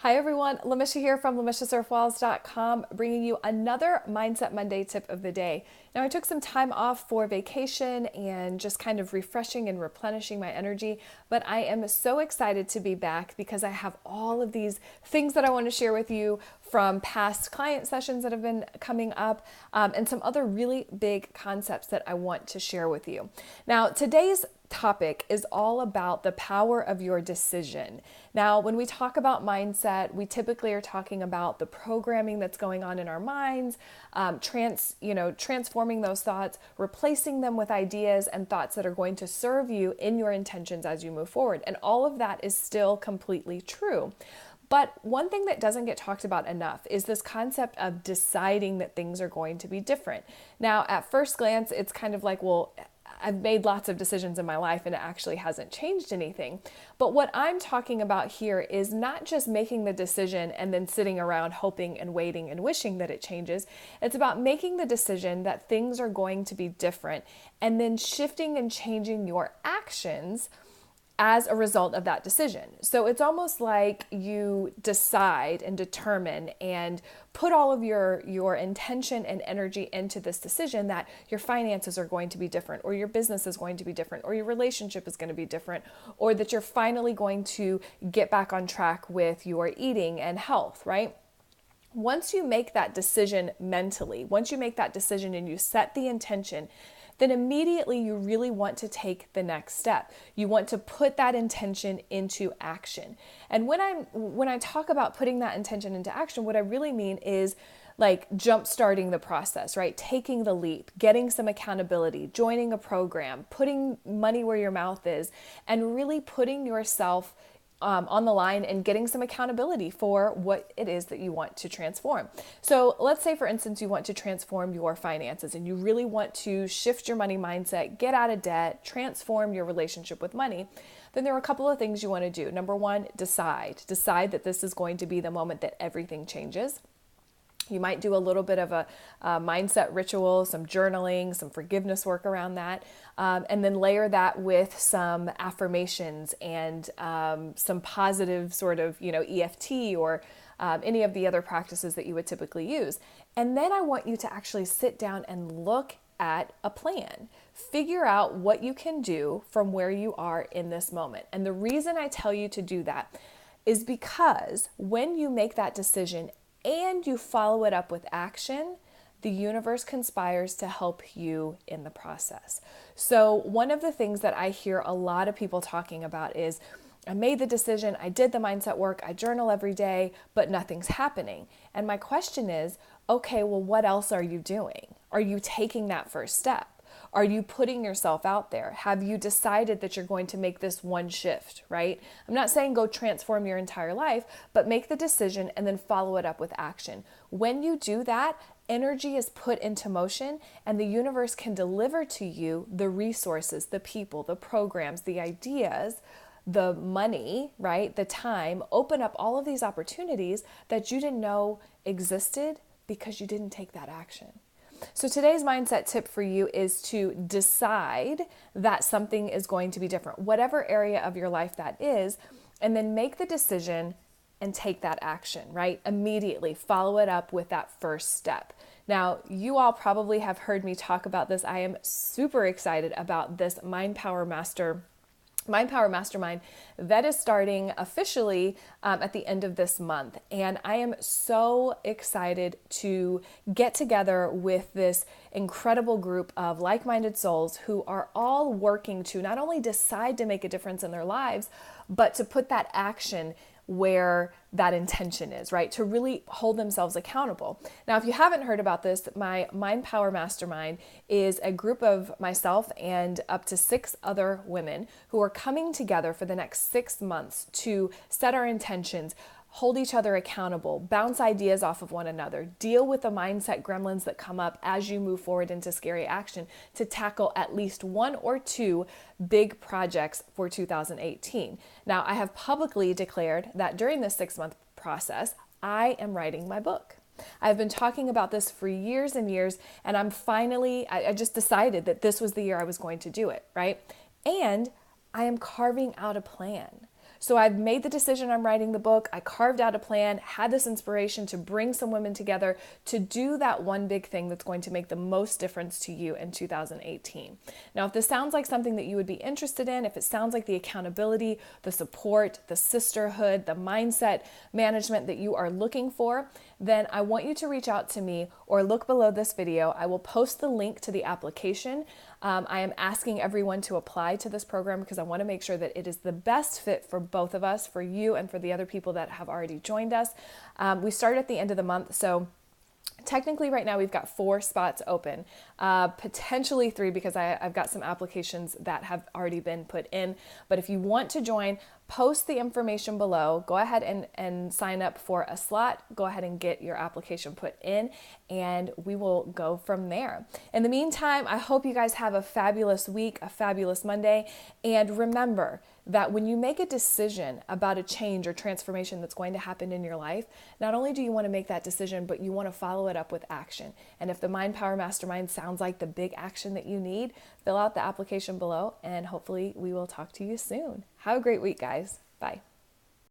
Hi everyone, Lamisha here from LamishaSerf-Walls.com, bringing you another Mindset Monday tip of the day. Now, I took some time off for vacation and just kind of refreshing and replenishing my energy, but I am so excited to be back because I have all of these things that I want to share with you from past client sessions that have been coming up, and some other really big concepts that I want to share with you. Now, today's topic is all about the power of your decision. Now, when we talk about mindset, we typically are talking about the programming that's going on in our minds, transforming those thoughts, replacing them with ideas and thoughts that are going to serve you in your intentions as you move forward. And all of that is still completely true. But one thing that doesn't get talked about enough is this concept of deciding that things are going to be different. Now, at first glance, it's kind of like, well, I've made lots of decisions in my life and it actually hasn't changed anything. But what I'm talking about here is not just making the decision and then sitting around hoping and waiting and wishing that it changes. It's about making the decision that things are going to be different and then shifting and changing your actions as a result of that decision. So it's almost like you decide and determine and put all of your intention and energy into this decision that your finances are going to be different, or your business is going to be different, or your relationship is going to be different, or that you're finally going to get back on track with your eating and health, right? Once you make that decision mentally, once you make that decision and you set the intention, then immediately you really want to take the next step. You want to put that intention into action. And when I talk about putting that intention into action, what I really mean is like jump starting the process, right? Taking the leap, getting some accountability, joining a program, putting money where your mouth is, and really putting yourself on the line and getting some accountability for what it is that you want to transform. So let's say, for instance, you want to transform your finances and you really want to shift your money mindset, get out of debt, transform your relationship with money. Then there are a couple of things you want to do. Number one, decide that this is going to be the moment that everything changes. You might do a little bit of a mindset ritual, some journaling, some forgiveness work around that, and then layer that with some affirmations and some positive sort of, EFT or any of the other practices that you would typically use. And then I want you to actually sit down and look at a plan. Figure out what you can do from where you are in this moment. And the reason I tell you to do that is because when you make that decision and you follow it up with action, the universe conspires to help you in the process. So one of the things that I hear a lot of people talking about is, I made the decision, I did the mindset work, I journal every day, but nothing's happening. And my question is, okay, well, what else are you doing? Are you taking that first step? Are you putting yourself out there? Have you decided that you're going to make this one shift, right? I'm not saying go transform your entire life, but make the decision and then follow it up with action. When you do that, energy is put into motion and the universe can deliver to you the resources, the people, the programs, the ideas, the money, right? The time, open up all of these opportunities that you didn't know existed because you didn't take that action. So today's mindset tip for you is to decide that something is going to be different, whatever area of your life that is, and then make the decision and take that action, right? Immediately follow it up with that first step. Now, you all probably have heard me talk about this. I am super excited about this Mind Power Mastermind that is starting officially at the end of this month. And I am so excited to get together with this incredible group of like-minded souls who are all working to not only decide to make a difference in their lives, but to put that action where that intention is, right? To really hold themselves accountable. Now, if you haven't heard about this, my Mind Power Mastermind is a group of myself and up to 6 other women who are coming together for the next 6 months to set our intentions, hold each other accountable, bounce ideas off of one another, deal with the mindset gremlins that come up as you move forward into scary action to tackle at least 1 or 2 big projects for 2018. Now, I have publicly declared that during this 6-month process, I am writing my book. I've been talking about this for years and years, and I just decided that this was the year I was going to do it, right? And I am carving out a plan. So I've made the decision, I'm writing the book. I carved out a plan, had this inspiration to bring some women together to do that one big thing that's going to make the most difference to you in 2018. Now, if this sounds like something that you would be interested in, if it sounds like the accountability, the support, the sisterhood, the mindset management that you are looking for, then I want you to reach out to me or look below this video. I will post the link to the application. I am asking everyone to apply to this program because I want to make sure that it is the best fit for both of us, for you and for the other people that have already joined us. We start at the end of the month, so technically right now we've got 4 spots open, potentially 3 because I've got some applications that have already been put in. But if you want to join, post the information below, go ahead and sign up for a slot, go ahead and get your application put in, and we will go from there. In the meantime, I hope you guys have a fabulous week, a fabulous Monday, and remember that when you make a decision about a change or transformation that's going to happen in your life, not only do you want to make that decision, but you want to follow it up with action. And if the Mind Power Mastermind sounds like the big action that you need, fill out the application below, and hopefully we will talk to you soon. Have a great week, guys. Bye.